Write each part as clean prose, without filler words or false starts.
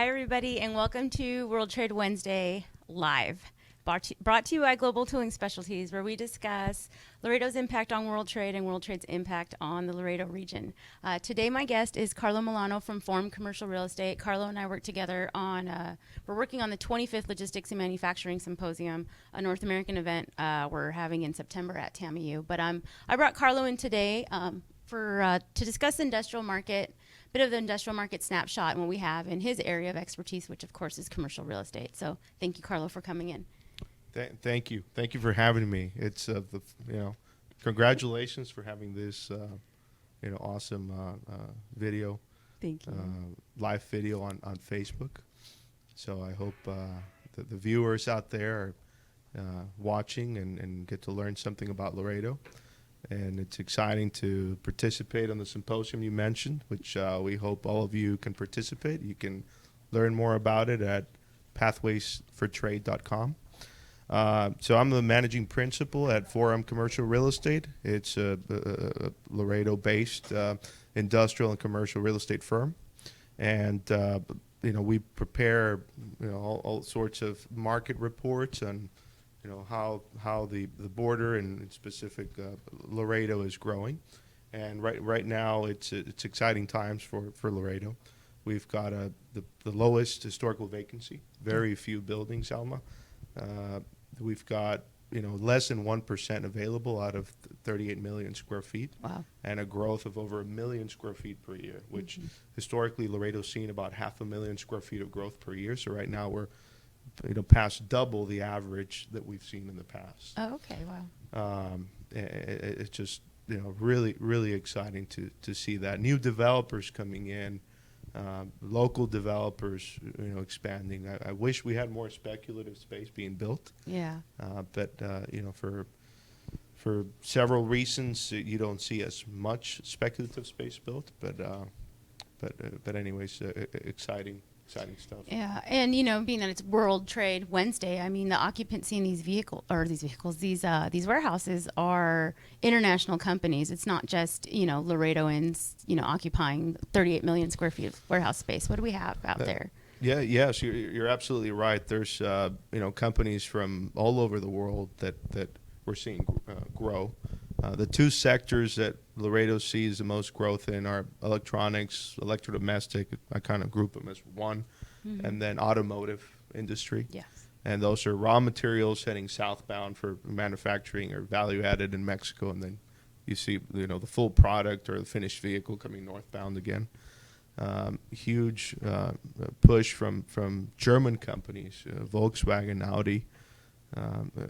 Hi, everybody, and welcome to World Trade Wednesday Live, brought to you by Global Tooling Specialties, where we discuss Laredo's impact on world trade and world trade's impact on the Laredo region. Today, my guest is Carlo Molano from Forum Commercial Real Estate. Carlo and I work together on, we're working on the 25th Logistics and Manufacturing Symposium, a North American event we're having in September at TAMIU. But I brought Carlo in today to discuss the industrial market, bit of the industrial market snapshot and what we have in his area of expertise, which of course is commercial real estate. So thank you, Carlo, for coming in. Thank you for having me. It's congratulations for having this awesome video. Thank you. Live video on Facebook. So I hope that the viewers out there are watching and get to learn something about Laredo. And it's exciting to participate on the symposium you mentioned, which we hope all of you can participate. You can learn more about it at pathwaysfortrade.com. So I'm the managing principal at Forum Commercial Real Estate. It's a Laredo-based industrial and commercial real estate firm. And, we prepare, all sorts of market reports on how the border and in specific Laredo is growing, and right now it's exciting times for Laredo. We've got the lowest historical vacancy, very few buildings, Alma. We've got less than 1% available out of 38 million square feet. Wow. And a growth of over 1 million square feet per year, which historically Laredo's seen about 500,000 square feet of growth per year. So right now we're past double the average that we've seen in the past. Oh, okay, wow. It's just, really, really exciting to see that. New developers coming in, local developers, expanding. I wish we had more speculative space being built. Yeah. But for several reasons, you don't see as much speculative space built. But anyways, exciting stuff. Yeah, and being that it's World Trade Wednesday, I mean the occupancy in these warehouses are international companies. It's not just Laredoans occupying 38 million square feet of warehouse space. What do we have out there? Yes, you're absolutely right. There's companies from all over the world that we're seeing grow. The two sectors that Laredo sees the most growth in are electronics, electrodomestic. I kind of group them as one, and then automotive industry. Yes. And those are raw materials heading southbound for manufacturing or value added in Mexico, and then you see the full product or the finished vehicle coming northbound again. Huge push from German companies, Volkswagen, Audi.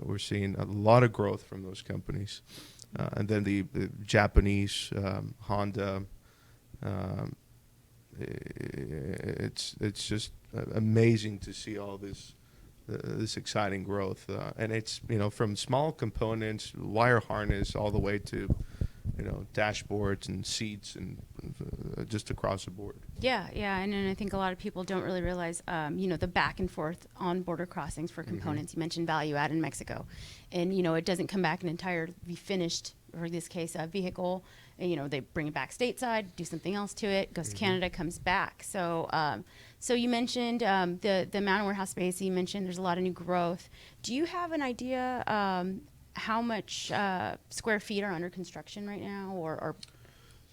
We're seeing a lot of growth from those companies. And then the Japanese, Honda, it's just amazing to see all this exciting growth. And it's, from small components, wire harness, all the way to, dashboards and seats and just across the board. Yeah, and I think a lot of people don't really realize, the back and forth on border crossings for components. You mentioned value add in Mexico, and it doesn't come back an entirely finished, or in this case, a vehicle. And, they bring it back stateside, do something else to it, goes to Canada, comes back. So, so you mentioned the amount of warehouse space. You mentioned there's a lot of new growth. Do you have an idea how much square feet are under construction right now, or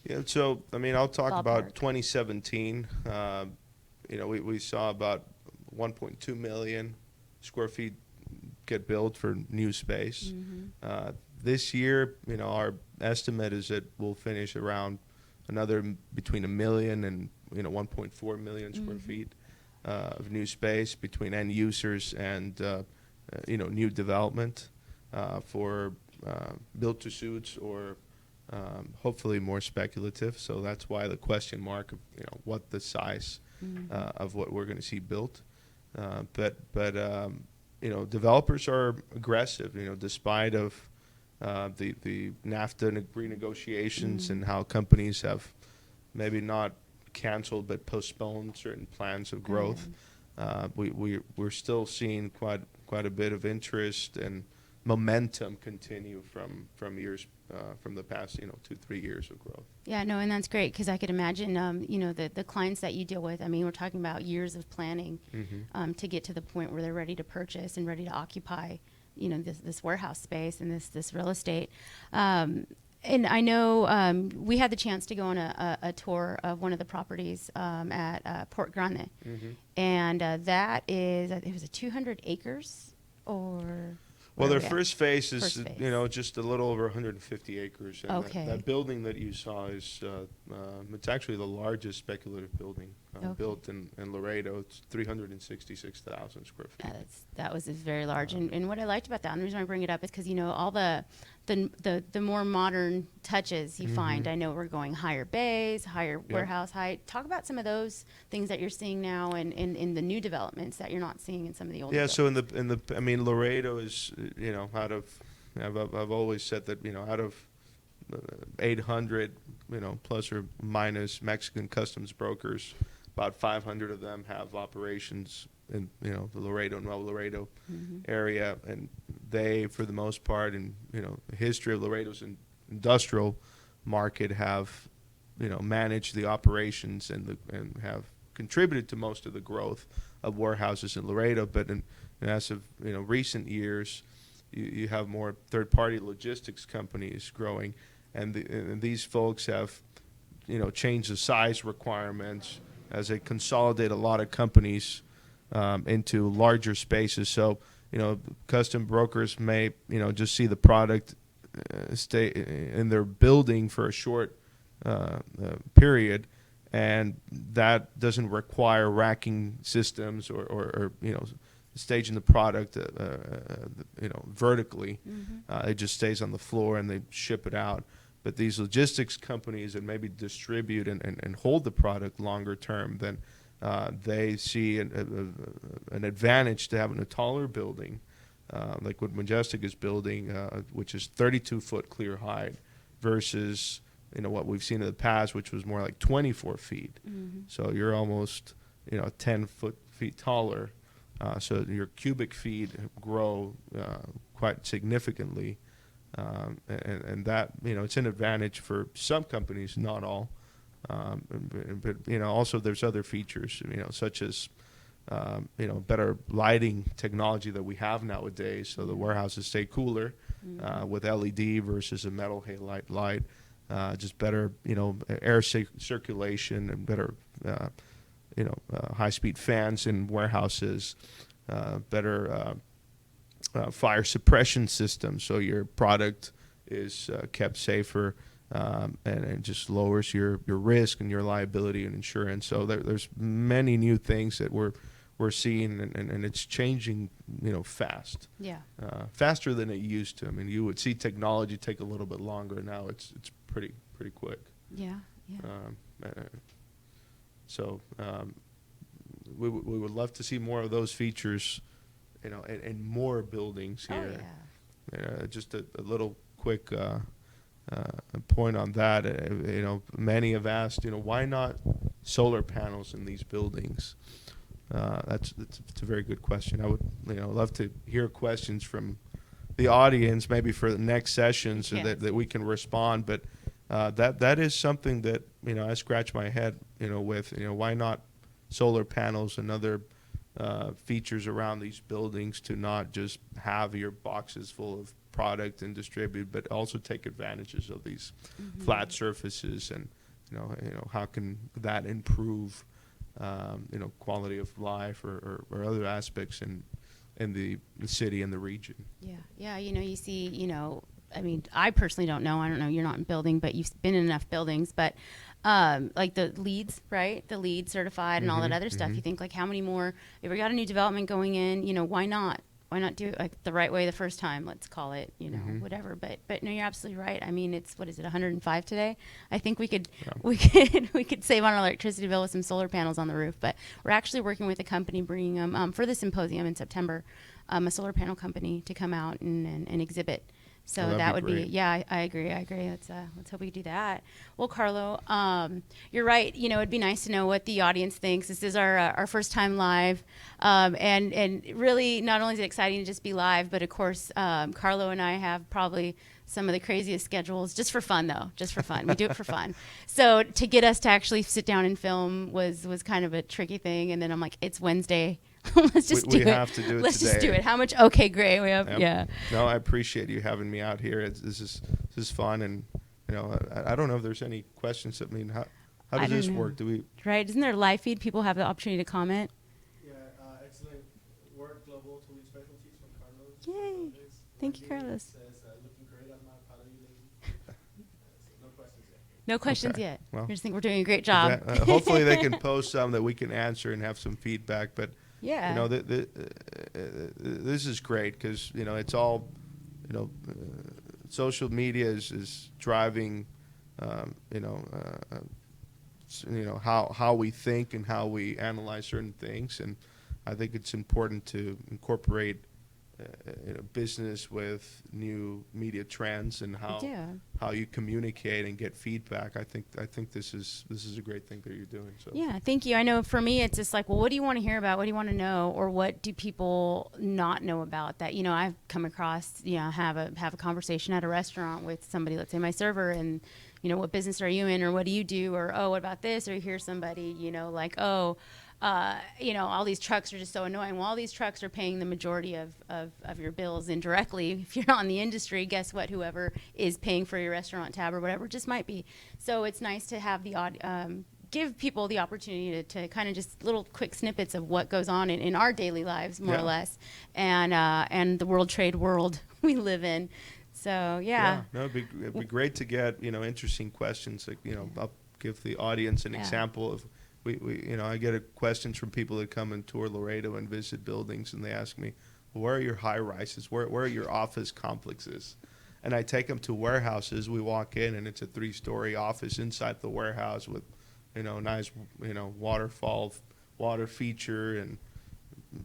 Yeah, so I'll talk ballpark about 2017. We saw about 1.2 million square feet get built for new space. This year, our estimate is that we'll finish around another between 1 million and 1.4 million square feet of new space between end users and new development for built to suits or hopefully more speculative. So that's why the question mark of what the size of what we're going to see built. But developers are aggressive. Despite of the NAFTA renegotiations and how companies have maybe not canceled but postponed certain plans of growth, we're still seeing quite a bit of interest and momentum continue from years from the past 2-3 years of growth. Yeah, no, and that's great because I could imagine, the clients that you deal with. I mean, we're talking about years of planning to get to the point where they're ready to purchase and ready to occupy, this warehouse space and this real estate. And I know we had the chance to go on a tour of one of the properties at Port Grande, and that is, it was a 200 acres or. Well, where their are we at? first phase is, First phase. just a little over 150 acres. And Okay. that building that you saw is, it's actually the largest speculative building Okay. built in Laredo. It's 366,000 square feet. That was very large, and what I liked about that, and the reason I bring it up is because all the more modern touches you find. I know we're going higher bays, higher warehouse height. Talk about some of those things that you're seeing now, and in the new developments that you're not seeing in some of the older. Yeah, so I mean, Laredo is, out of, I've always said that, out of 800, plus or minus Mexican customs brokers, about 500 of them have operations in, the Laredo, Nuevo Laredo area, and they, for the most part, in, the history of Laredo's industrial market, have, managed the operations and have contributed to most of the growth of warehouses in Laredo. But as of recent years, you have more third-party logistics companies growing, and these folks have changed the size requirements as they consolidate a lot of companies into larger spaces. So custom brokers may just see the product stay in their building for a short period, and that doesn't require racking systems or staging the product vertically. It just stays on the floor and they ship it out. But these logistics companies that maybe distribute and hold the product longer term, then they see an advantage to having a taller building, like what Majestic is building, which is 32-foot clear height, versus what we've seen in the past, which was more like 24 feet. So you're almost 10 feet taller. So your cubic feet grow quite significantly, and that it's an advantage for some companies, not all. But also there's other features, such as better lighting technology that we have nowadays, so the warehouses stay cooler with LED versus a metal halide light. Just better air circulation and better high-speed fans in warehouses, better fire suppression systems, so your product is kept safer, and it just lowers your risk and your liability and insurance. So there's many new things that we're seeing, and it's changing fast. Yeah. Faster than it used to. I mean, you would see technology take a little bit longer. Now it's pretty quick. Yeah. So we would love to see more of those features, in more buildings here. Oh, yeah. Just a little quick point on that. Many have asked, why not solar panels in these buildings? That's a very good question. I would love to hear questions from the audience, maybe for the next session, so that we can respond. But that is something that I scratch my head with. Why not solar panels and other features around these buildings to not just have your boxes full of product and distribute, but also take advantages of these flat surfaces, and how can that improve quality of life or other aspects in the city and the region. Yeah. You see, I mean, I personally don't know. I don't know. You're not in building, but you've been in enough buildings. But like the LEEDs, right? The LEED certified and all that other stuff. You think, like, how many more? If we got a new development going in, why not? Why not do it like the right way the first time? Let's call it, whatever. But no, you're absolutely right. I mean, it's, what is it, 105 today? I think we could save on our electricity bill with some solar panels on the roof. But we're actually working with a company, bringing them for the symposium in September, a solar panel company to come out and exhibit So Well, that'd that be would great. be, yeah, I agree. Let's hope we do that. Well, Carlo, you're right. It'd be nice to know what the audience thinks. This is our first time live, and really, not only is it exciting to just be live, but of course, Carlo and I have probably some of the craziest schedules, just for fun though, just for fun. We do it for fun. So to get us to actually sit down and film was kind of a tricky thing. And then I'm like, it's Wednesday. Let's just do it. We have to do it Let's today. just do it. How much? Okay, great. We have, Yep. yeah. No, I appreciate you having me out here. This is fun, and I don't know if there's any questions. I mean, how I does don't this know. work? Do we? Right? Isn't there a live feed? People have the opportunity to comment. Yeah, excellent work, Global Tooling Specialties from Carlos. Yay. Thank you, Carlos. Says, looking great. I'm not proud of you, lady. No questions yet. No questions Okay. yet. Well, I just think we're doing a great job. Hopefully, they can post some that we can answer and have some feedback. But Yeah. this is great because it's all social media is driving how we think and how we analyze certain things, and I think it's important to incorporate business with new media trends and how you communicate and get feedback. I think this is a great thing that you're doing. So Yeah, thank you. I know for me, it's just like, well, what do you want to hear about? What do you want to know? Or what do people not know about that, I've come across, have a conversation at a restaurant with somebody, let's say my server, and, what business are you in? Or what do you do? Or, oh, what about this? Or you hear somebody, like, oh, all these trucks are just so annoying. Well, all these trucks are paying the majority of your bills indirectly. If you're not in the industry, guess what? Whoever is paying for your restaurant tab or whatever, it just might be. So it's nice to have give people the opportunity to kind of just little quick snippets of what goes on in our daily lives, more or less, and the world trade world we live in. So no, it'd be great to get interesting questions. Like I'll give the audience an example of. I get questions from people that come and tour Laredo and visit buildings, and they ask me, well, where are your high rises? Where are your office complexes? And I take them to warehouses. We walk in, and it's a 3-story office inside the warehouse with, nice, waterfall, water feature, and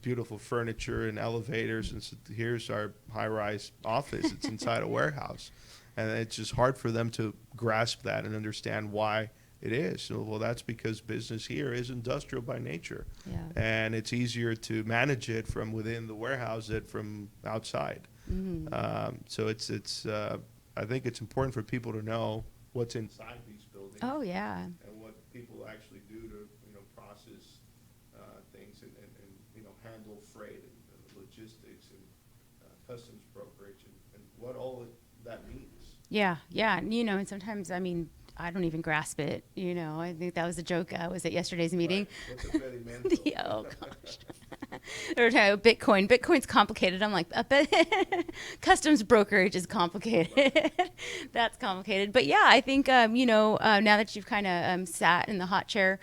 beautiful furniture and elevators. And so here's our high-rise office. It's inside a warehouse, and it's just hard for them to grasp that and understand why. It is. So, well, that's because business here is industrial by nature. Yeah. And it's easier to manage it from within the warehouse than from outside. Mm-hmm. So I think it's important for people to know what's inside these buildings. Oh, yeah. And what people actually do to, process things and handle freight and logistics and customs brokerage and what all that means. Yeah. And sometimes, I don't even grasp it. I think that was a joke. Was at yesterday's meeting. Right. Oh gosh. Or Bitcoin. Bitcoin's complicated. I'm like, customs brokerage is complicated. That's complicated. But yeah, I think now that you've kind of sat in the hot chair,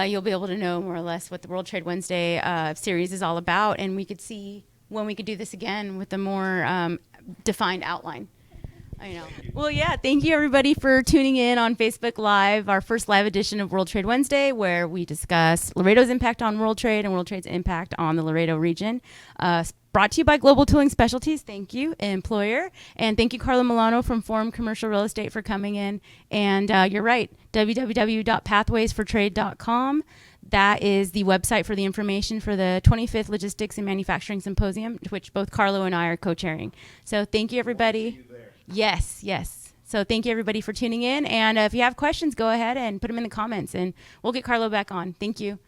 you'll be able to know more or less what the World Trade Wednesday series is all about, and we could see when we could do this again with a more defined outline. I know. Well, yeah, thank you everybody for tuning in on Facebook Live, our first live edition of World Trade Wednesday, where we discuss Laredo's impact on world trade and world trade's impact on the Laredo region. Brought to you by Global Tooling Specialties. Thank you, employer. And thank you, Carlo Molano from Forum Commercial Real Estate for coming in. And you're right, www.pathwaysfortrade.com. That is the website for the information for the 25th Logistics and Manufacturing Symposium, which both Carlo and I are co-chairing. So thank you, everybody. Yes. So thank you, everybody, for tuning in. And if you have questions, go ahead and put them in the comments, and we'll get Carlo back on. Thank you.